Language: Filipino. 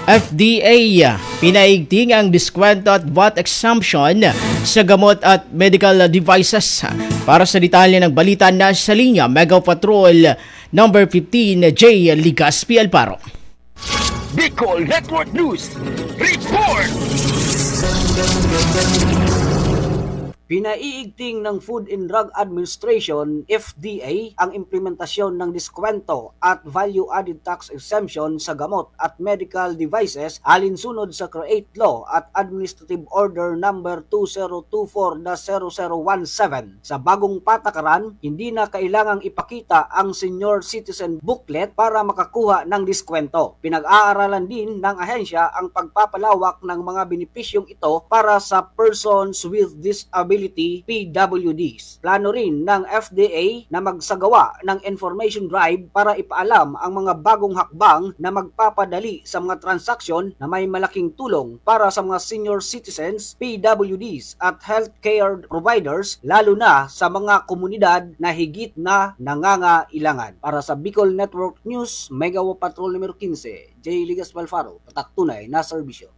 FDA, pinaigting ang diskwento at VAT exemption sa gamot at medical devices. Para sa detalye ng balita na sa linya, Mega Patrol number 15, J. Ligaspi Alparo. Bicol Network News Report! Pinaiigting ng Food and Drug Administration, FDA, ang implementasyon ng diskwento at value-added tax exemption sa gamot at medical devices alinsunod sa CREATE Law at Administrative Order number 2024-0017. Sa bagong patakaran, hindi na kailangang ipakita ang Senior Citizen Booklet para makakuha ng diskwento. Pinag-aaralan din ng ahensya ang pagpapalawak ng mga benepisyong ito para sa persons with disability PWDs. Plano rin ng FDA na magsagawa ng information drive para ipaalam ang mga bagong hakbang na magpapadali sa mga transaksyon na may malaking tulong para sa mga senior citizens, PWDs at healthcare providers, lalo na sa mga komunidad na higit na nangangailangan. Para sa Bicol Network News, Mega Patrol numero 15, J. Ligas Balfaro, tatak tunay na serbisyo.